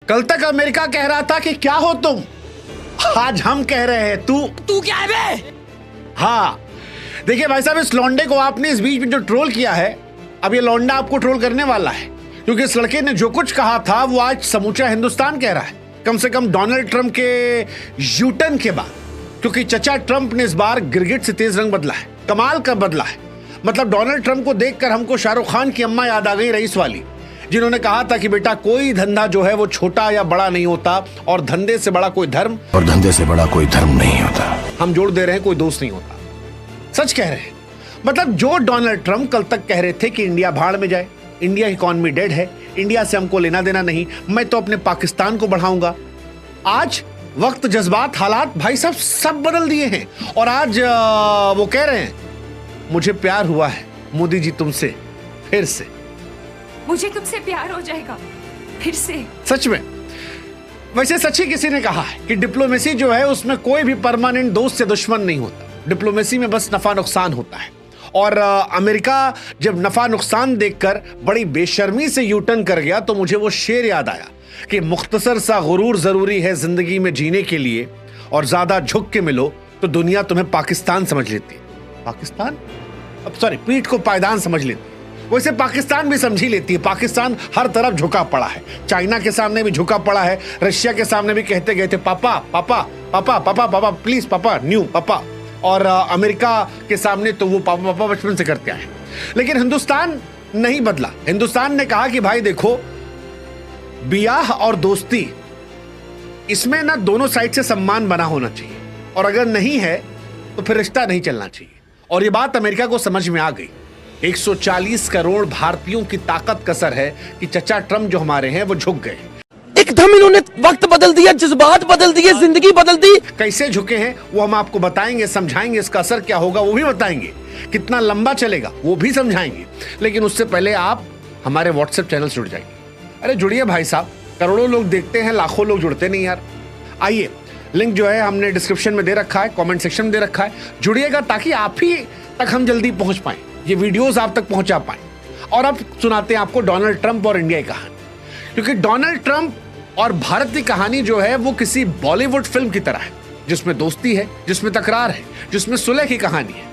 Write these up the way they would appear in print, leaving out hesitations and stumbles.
कल तक अमेरिका कह रहा था कि क्या हो तुम, आज हम कह रहे हैं तू क्या है बे? हाँ देखिए भाई साहब, इस लौंडे को आपने इस बीच में जो ट्रोल किया है, अब ये लौंडा आपको ट्रोल करने वाला है, क्योंकि इस लड़के ने जो कुछ कहा था वो आज समूचा हिंदुस्तान कह रहा है, कम से कम डोनाल्ड ट्रंप के यूटर्न के बाद। क्योंकि चचा ट्रंप ने इस बार गिरगिट से तेज रंग बदला है, कमाल का बदला है। मतलब डोनाल्ड ट्रंप को देखकर हमको शाहरुख खान की अम्मा याद आ गई, रईस वाली, जिन्होंने कहा था कि बेटा कोई धंधा जो है वो छोटा या बड़ा नहीं होता, और धंधे से बड़ा कोई धर्म, और धंधे से बड़ा कोई धर्म नहीं होता। हम जोड़ दे रहे हैं, कोई दोस्त नहीं होता। सच कह रहे हैं। मतलब जो डोनाल्ड ट्रंप कल तक कह रहे थे कि इंडिया भाड़ में जाए, इंडिया की इकॉनमी डेड है, इंडिया से हमको लेना देना नहीं, मैं तो अपने पाकिस्तान को बढ़ाऊंगा, आज वक्त जज्बात हालात भाई साहब सब बदल दिए हैं। और आज वो कह रहे हैं मुझे प्यार हुआ है मोदी जी तुमसे, फिर से मुझे तुमसे प्यार हो जाएगा फिर से। सच में, वैसे सच ही किसी ने कहा है कि डिप्लोमेसी जो है उसमें कोई भी परमानेंट दोस्त या दुश्मन नहीं होता, डिप्लोमेसी में बस नफा नुकसान होता है। और अमेरिका जब नफा नुकसान देखकर बड़ी बेशर्मी से यू टर्न कर गया तो मुझे वो शेर याद आया कि मुख्तसर सा गुरूर जरूरी है जिंदगी में जीने के लिए, और ज्यादा झुक के मिलो तो दुनिया तुम्हें पाकिस्तान समझ लेती है। पाकिस्तान, अब सॉरी, पीठ को पायदान समझ लेती है। वैसे पाकिस्तान भी समझी लेती है, पाकिस्तान हर तरफ झुका पड़ा है, चाइना के सामने भी झुका पड़ा है, रशिया के सामने भी कहते गए थे पापा पापा पापा पापा पापा प्लीज पापा न्यू पापा, और अमेरिका के सामने तो वो पापा पापा बचपन से करते आए। लेकिन हिंदुस्तान नहीं बदला। हिंदुस्तान ने कहा कि भाई देखो, बियाह और दोस्ती इसमें ना दोनों साइड से सम्मान बना होना चाहिए, और अगर नहीं है तो फिर रिश्ता नहीं चलना चाहिए। और ये बात अमेरिका को समझ में आ गई। 140 करोड़ भारतीयों की ताकत कसर है कि चचा ट्रंप जो हमारे हैं वो झुक गए। एकदम इन्होंने वक्त बदल दिया, जज्बात बदल दिए, जिंदगी बदल दी। कैसे झुके हैं वो हम आपको बताएंगे, समझाएंगे, इसका असर क्या होगा वो भी बताएंगे, कितना लंबा चलेगा वो भी समझाएंगे। लेकिन उससे पहले आप हमारे व्हाट्सएप चैनल से जुड़ जाइए। अरे जुड़िए भाई साहब, करोड़ों लोग देखते हैं, लाखों लोग जुड़ते नहीं यार। आइए, लिंक जो है हमने डिस्क्रिप्शन में दे रखा है, कमेंट सेक्शन में दे रखा है, जुड़िएगा ताकि आप ही तक हम जल्दी पहुंच पाए, ये वीडियोस आप तक पहुंचा पाए। और अब सुनाते हैं आपको डोनाल्ड ट्रंप और इंडिया की कहानी, क्योंकि डोनाल्ड ट्रंप और भारत की कहानी जो है वो किसी बॉलीवुड फिल्म की तरह है, जिसमें दोस्ती है, जिसमें तकरार है, जिसमें सुलह की कहानी है।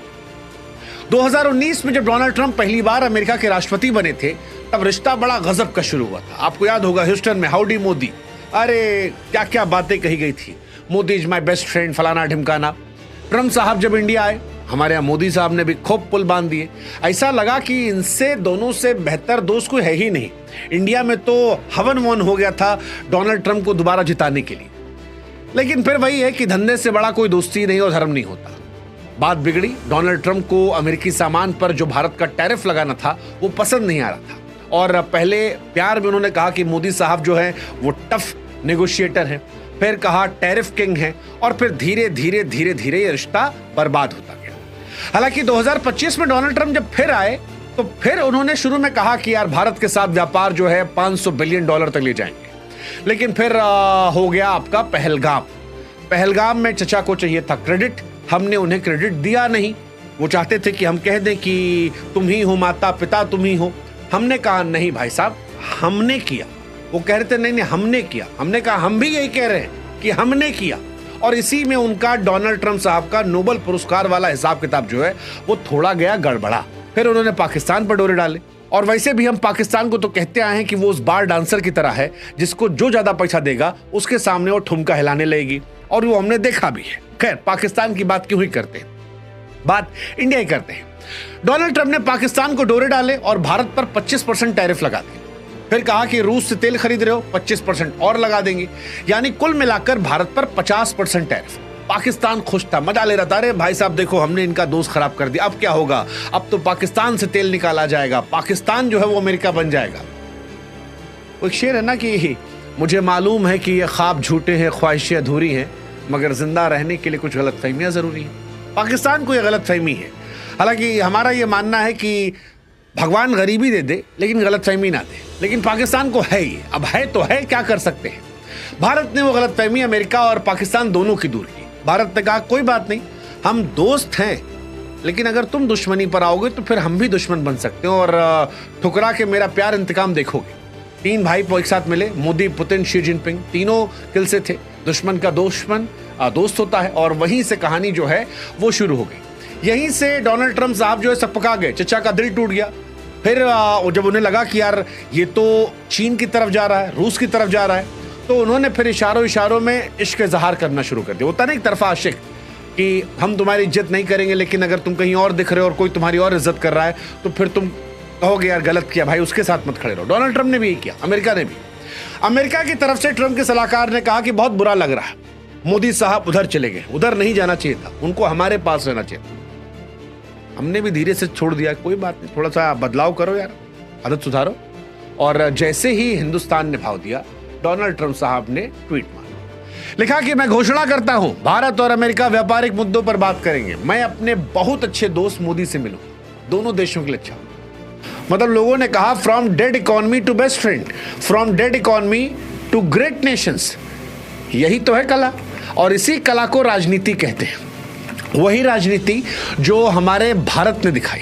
2019 में जब डोनाल्ड ट्रंप पहली बार अमेरिका के राष्ट्रपति बने थे, तब रिश्ता बड़ा गजब का शुरू हुआ था। आपको याद होगा ह्यूस्टन में हाउडी मोदी, अरे क्या क्या बातें कही गई थी, Modi is my best friend, फलाना ढिमकाना। ट्रंप साहब जब इंडिया आए, हमारे यहाँ मोदी साहब ने भी खूब पुल बांध दिए। ऐसा लगा कि इनसे दोनों से बेहतर दोस्त कोई है ही नहीं। इंडिया में तो हवन वन हो गया था डोनाल्ड ट्रंप को दोबारा जिताने के लिए। लेकिन फिर वही है कि धंधे से बड़ा कोई दोस्ती नहीं और धर्म नहीं होता। बात बिगड़ी, डोनाल्ड ट्रंप को अमेरिकी सामान पर जो भारत का टैरिफ लगाना था वो पसंद नहीं आ रहा था, और पहले प्यार में उन्होंने कहा कि मोदी साहब जो है वो टफ नेगोशिएटर हैं, फिर कहा टैरिफ किंग है, और फिर धीरे धीरे धीरे धीरे ये रिश्ता बर्बाद होता गया। हालांकि 2025 में डोनाल्ड ट्रंप जब फिर आए तो फिर उन्होंने शुरू में कहा कि यार भारत के साथ व्यापार जो है $500 बिलियन तक ले जाएंगे। लेकिन फिर हो गया आपका पहलगाम। पहलगाम में चचा को चाहिए था क्रेडिट, हमने उन्हें क्रेडिट दिया नहीं। वो चाहते थे कि हम कह दें कि तुम ही हो माता पिता, तुम ही हो। हमने कहा नहीं भाई साहब, हमने किया। वो कह रहे थे नहीं नहीं हमने किया। हमने कहा हम भी यही कह रहे हैं कि हमने किया। और इसी में उनका डोनाल्ड ट्रंप साहब का नोबेल पुरस्कार वाला हिसाब किताब जो है वो थोड़ा गया गड़बड़ा। फिर उन्होंने पाकिस्तान पर डोरे डाले। और वैसे भी हम पाकिस्तान को तो कहते आए हैं कि वो उस बार डांसर की तरह है जिसको जो ज्यादा पैसा देगा उसके सामने वो ठुमका हिलाने लगेगी, और वो हमने देखा भी है। खैर, पाकिस्तान की बात क्यों ही करते हैं, बात इंडिया ही करते हैं। डोनाल्ड ट्रंप ने पाकिस्तान को डोरे डाले और भारत पर 25% टैरिफ लगा दिए। फिर कहा कि रूस से तेल खरीद रहे हो, 25% और लगा देंगे, यानी कुल मिलाकर भारत पर 50% टैरिफ। पाकिस्तान खुश था, मजा ले रहा था। अरे भाई साहब देखो, हमने इनका दोस्त खराब कर दिया, अब क्या होगा, अब तो पाकिस्तान से तेल निकाला जाएगा, पाकिस्तान जो है वो अमेरिका बन जाएगा। वो एक शेर है ना कि मुझे मालूम है कि ये ख्वाब झूठे हैं, ख्वाहिशें अधूरी हैं, मगर जिंदा रहने के लिए कुछ गलतफहमियां जरूरी हैं। पाकिस्तान को यह गलतफहमी है। हालांकि हमारा ये मानना है कि भगवान गरीबी दे दे लेकिन गलतफहमी ना दे, लेकिन पाकिस्तान को है ही, अब है तो है, क्या कर सकते हैं। भारत ने वो गलतफहमी अमेरिका और पाकिस्तान दोनों की दूर की। भारत ने कहा कोई बात नहीं, हम दोस्त हैं, लेकिन अगर तुम दुश्मनी पर आओगे तो फिर हम भी दुश्मन बन सकते हो, और ठुकरा के मेरा प्यार इंतकाम देखोगे। तीन भाई एक साथ मिले, मोदी, पुतिन, शी जिनपिंग, तीनों किल से थे। दुश्मन का दुश्मन दोस्त होता है, और वहीं से कहानी जो है वो शुरू हो गई। यहीं से डोनाल्ड ट्रंप साहब जो है सब पका गए, चचा का दिल टूट गया। फिर जब उन्हें लगा कि यार ये तो चीन की तरफ जा रहा है, रूस की तरफ जा रहा है, तो उन्होंने फिर इशारों में इश्क इजहार करना शुरू कर दिया। होता ना एक तरफा आशिक, कि हम तुम्हारी इज्जत नहीं करेंगे, लेकिन अगर तुम कहीं और दिख रहे हो और कोई तुम्हारी और इज्जत कर रहा है तो फिर तुम कहोगे यार गलत किया भाई, उसके साथ मत खड़े रहो। डोनाल्ड ट्रंप ने भी यही किया, अमेरिका ने भी। अमेरिका की तरफ से ट्रंप के सलाहकार ने कहा कि बहुत बुरा लग रहा है, मोदी साहब उधर चले गए, उधर नहीं जाना चाहिए था, उनको हमारे पास रहना चाहिए था। हमने भी धीरे से छोड़ दिया, कोई बात नहीं, थोड़ा सा बदलाव करो यार, आदत सुधारो। और जैसे ही हिंदुस्तान ने भाव दिया, डोनाल्ड ट्रंप साहब ने ट्वीट मारा, लिखा कि मैं घोषणा करता हूं, भारत और अमेरिका व्यापारिक मुद्दों पर बात करेंगे। मैं अपने बहुत अच्छे दोस्त मोदी से मिलूं, दोनों देशों के लिए अच्छा। मतलब लोगों ने कहा from dead economy to best friend, from dead economy to great nations. यही तो है कला, और इसी कला को राजनीति कहते हैं। वही राजनीति जो हमारे भारत ने दिखाई।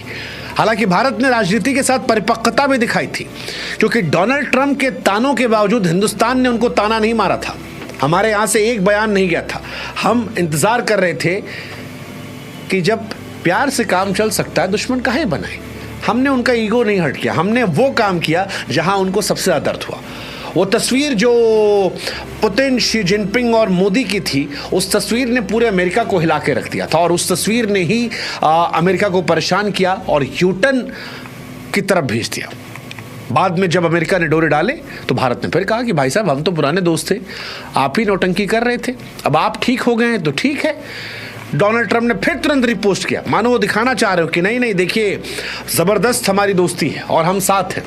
हालांकि भारत ने राजनीति के साथ परिपक्वता भी दिखाई थी, क्योंकि डोनाल्ड ट्रंप के तानों के बावजूद हिंदुस्तान ने उनको ताना नहीं मारा था। हमारे यहां से एक बयान नहीं गया था। हम इंतजार कर रहे थे कि जब प्यार से काम चल सकता है, दुश्मन काहे बनाए। हमने उनका ईगो नहीं हर्ट किया, हमने वो काम किया जहां उनको सबसे ज्यादा दर्द हुआ। वो तस्वीर जो पुतिन, शी जिनपिंग और मोदी की थी, उस तस्वीर ने पूरे अमेरिका को हिला के रख दिया था, और उस तस्वीर ने ही अमेरिका को परेशान किया और यूटर्न की तरफ भेज दिया। बाद में जब अमेरिका ने डोरे डाले तो भारत ने फिर कहा कि भाई साहब हम तो पुराने दोस्त थे, आप ही नौटंकी कर रहे थे, अब आप ठीक हो गए हैं तो ठीक है। डोनाल्ड ट्रंप ने फिर तुरंत रिपोस्ट किया, मानो वो दिखाना चाह रहे हो कि नहीं नहीं देखिए जबरदस्त हमारी दोस्ती है और हम साथ हैं।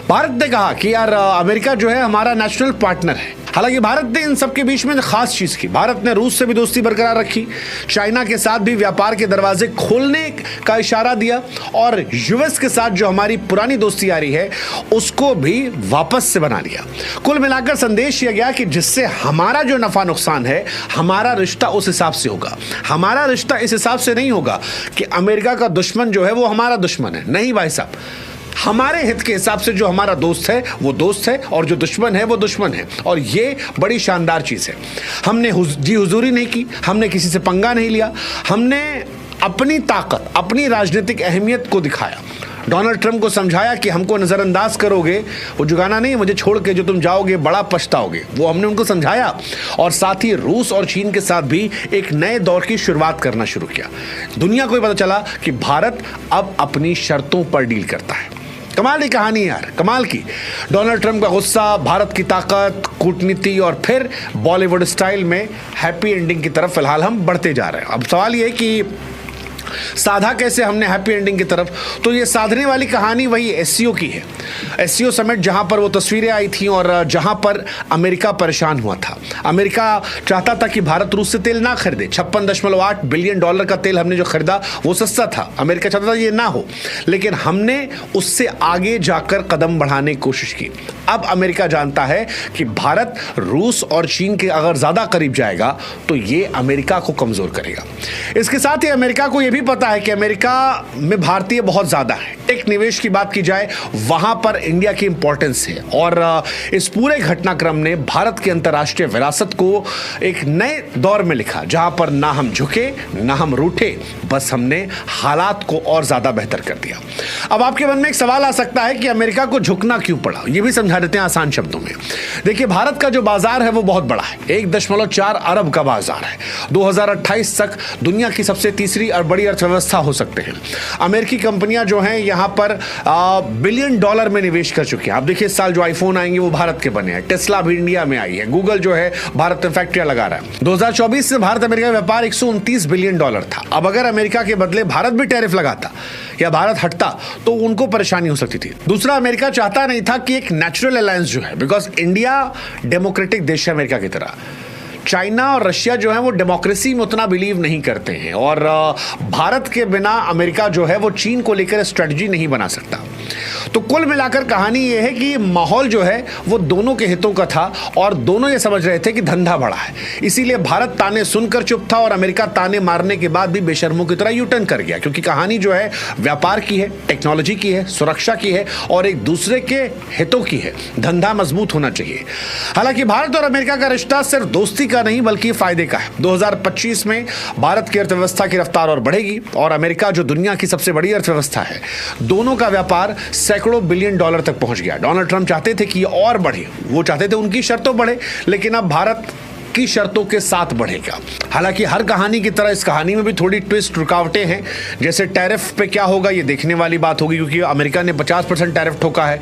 भारत ने कहा कि यार अमेरिका जो है हमारा नेशनल पार्टनर है। हालांकि भारत ने इन सब के बीच में खास चीज की, भारत ने रूस से भी दोस्ती बरकरार रखी, चाइना के साथ भी व्यापार के दरवाजे खोलने का इशारा दिया, और यूएस के साथ जो हमारी पुरानी दोस्ती आ रही है उसको भी वापस से बना लिया। कुल मिलाकर संदेश यह गया कि जिससे हमारा जो नफा नुकसान है, हमारा रिश्ता उस हिसाब से होगा। हमारा रिश्ता इस हिसाब से नहीं होगा कि अमेरिका का दुश्मन जो है वो हमारा दुश्मन है, नहीं भाई साहब। हमारे हित के हिसाब से जो हमारा दोस्त है वो दोस्त है, और जो दुश्मन है वो दुश्मन है, और ये बड़ी शानदार चीज है। हमने जी हुजूरी नहीं की, हमने किसी से पंगा नहीं लिया, हमने अपनी ताकत, अपनी राजनीतिक अहमियत को दिखाया। डोनाल्ड ट्रंप को समझाया कि हमको नजरअंदाज करोगे, वो जुगाना नहीं, मुझे छोड़ के जो तुम जाओगे बड़ा पछताओगे, वो हमने उनको समझाया। और साथ ही रूस और चीन के साथ भी एक नए दौर की शुरुआत करना शुरू किया। दुनिया को पता चला कि भारत अब अपनी शर्तों पर डील करता है। कमाल की कहानी यार, कमाल की। डोनाल्ड ट्रंप का गुस्सा, भारत की ताकत, कूटनीति, और फिर बॉलीवुड स्टाइल में हैप्पी एंडिंग की तरफ फिलहाल हम बढ़ते जा रहे हैं। अब सवाल ये है कि साधा कैसे हमने हैप्पी एंडिंग की तरफ, तो ये साधने वाली कहानी वही एससीओ की है। एससीओ समिट जहां पर वो तस्वीरें आई थी और जहां पर अमेरिका परेशान हुआ था। अमेरिका चाहता था कि भारत रूस से तेल ना खरीदे। 56.8 बिलियन डॉलर का तेल हमने जो खरीदा वो सस्ता था, अमेरिका चाहता था ये ना हो, लेकिन हमने उससे आगे जाकर कदम बढ़ाने की कोशिश की। अब अमेरिका जानता है कि भारत रूस और चीन के अगर ज्यादा करीब जाएगा तो ये अमेरिका को कमजोर करेगा। इसके साथ ही अमेरिका को यह भी पता है कि अमेरिका में भारतीय बहुत ज्यादा है। टेक निवेश की बात की जाए वहां पर इंडिया की इंपॉर्टेंस है, और इस पूरे घटनाक्रम ने भारत की अंतर्राष्ट्रीय विरासत को एक नए दौर में लिखा, जहां पर ना हम झुके ना हम रूठे, बस हमने हालात को और ज्यादा बेहतर कर दिया। अब आपके मन में एक सवाल आ सकता है कि अमेरिका को झुकना क्यों पड़ा, यह भी समझा देते हैं आसान शब्दों में। देखिए, भारत का जो बाजार है वो बहुत बड़ा है, 1.4 अरब का बाजार है। 2028 तक दुनिया की सबसे तीसरी और बड़ी अर्थव्यवस्था हो सकते हैं। अमेरिकी कंपनियां जो हैं यहां पर बिलियन डॉलर में निवेश कर चुकी हैं। आप देखिए, इस साल जो आईफोन आएंगे वो भारत के बने हैं, टेस्ला भी इंडिया में आई है, गूगल जो है भारत में फैक्ट्रियां लगा रहा है। 2024 से भारत अमेरिका व्यापार 129 बिलियन डॉलर था। अब अगर अमेरिका के बदले भारत भी टैरिफ लगाता या भारत हटता तो उनको परेशानी हो सकती थी। दूसरा, अमेरिका चाहता नहीं था कि एक नेचुरल अलायंस जो है, बिकॉज इंडिया डेमोक्रेटिक देश है अमेरिका की तरह, चाइना और रशिया जो है वो डेमोक्रेसी में उतना बिलीव नहीं करते हैं, और भारत के बिना अमेरिका जो है वो चीन को लेकर स्ट्रेटजी नहीं बना सकता। तो कुल मिलाकर कहानी यह है कि माहौल जो है वो दोनों के हितों का था और दोनों ये समझ रहे थे कि धंधा बड़ा है, इसीलिए भारत ताने सुनकर चुप था और अमेरिका ताने मारने के बाद भी बेशर्मों की तरह यूटर्न कर गया, क्योंकि कहानी जो है व्यापार की है, टेक्नोलॉजी की है, सुरक्षा की है और एक दूसरे के हितों की है। धंधा मजबूत होना चाहिए। हालांकि भारत और अमेरिका का रिश्ता सिर्फ दोस्ती का नहीं बल्कि फायदे का है। 2025 में भारत की अर्थव्यवस्था की रफ्तार और बढ़ेगी और अमेरिका जो दुनिया की सबसे बड़ी अर्थव्यवस्था है, दोनों का व्यापार सैकड़ों बिलियन डॉलर तक पहुंच गया। डोनाल्ड ट्रंप चाहते थे कि और बढ़े, वो चाहते थे उनकी शर्तों बढ़े, लेकिन अब भारत की शर्तों के साथ बढ़ेगा। हालांकि हर कहानी की तरह इस कहानी में भी थोड़ी ट्विस्ट, रुकावटें हैं। जैसे टैरिफ पे क्या होगा ये देखने वाली बात होगी, क्योंकि अमेरिका ने 50% टैरिफ ठोका है,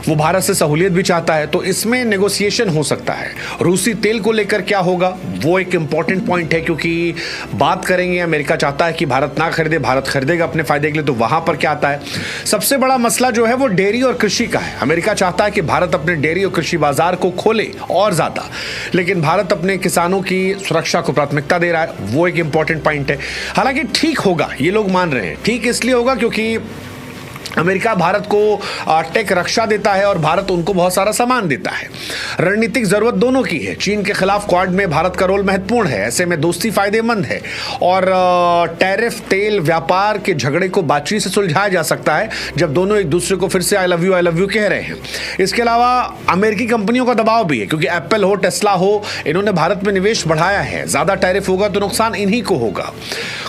वो भारत से सहूलियत भी चाहता है, तो इसमें नेगोशिएशन हो सकता है। रूसी तेल को लेकर क्या होगा वो एक इंपॉर्टेंट पॉइंट है, क्योंकि बात करेंगे अमेरिका चाहता है कि भारत ना खरीदे, भारत खरीदेगा अपने फायदे के लिए, तो वहां पर क्या आता है। सबसे बड़ा मसला जो है वो डेयरी और कृषि का है। अमेरिका चाहता है कि भारत अपने डेयरी और कृषि बाजार को खोले और ज्यादा, लेकिन भारत अपने किसानों की सुरक्षा को प्राथमिकता दे रहा है, वो एक इंपॉर्टेंट पॉइंट है। हालांकि ठीक होगा, ये लोग मान रहे हैं, ठीक इसलिए होगा क्योंकि अमेरिका भारत को टेक रक्षा देता है और भारत उनको बहुत सारा सामान देता है। रणनीतिक जरूरत दोनों की है। चीन के खिलाफ क्वाड में भारत का रोल महत्वपूर्ण है, ऐसे में दोस्ती फायदेमंद है और टैरिफ, तेल, व्यापार के झगड़े को बातचीत से सुलझाया जा सकता है जब दोनों एक दूसरे को फिर से आई लव यू कह रहे हैं। इसके अलावा अमेरिकी कंपनियों का दबाव भी है, क्योंकि एप्पल हो, टेस्ला हो, इन्होंने भारत में निवेश बढ़ाया है। ज्यादा टैरिफ होगा तो नुकसान इन्हीं को होगा।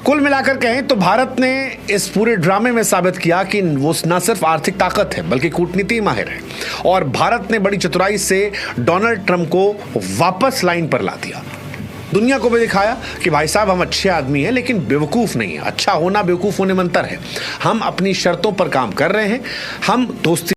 कुल मिलाकर कहें तो भारत ने इस पूरे ड्रामे में साबित किया कि वो न सिर्फ आर्थिक ताकत है बल्कि कूटनीति माहिर है, और भारत ने बड़ी चतुराई से डोनाल्ड ट्रंप को वापस लाइन पर ला दिया। दुनिया को भी दिखाया कि भाई साहब हम अच्छे आदमी हैं लेकिन बेवकूफ नहीं है। अच्छा होना बेवकूफ होने में अंतर है। हम अपनी शर्तों पर काम कर रहे हैं, हम दोस्ती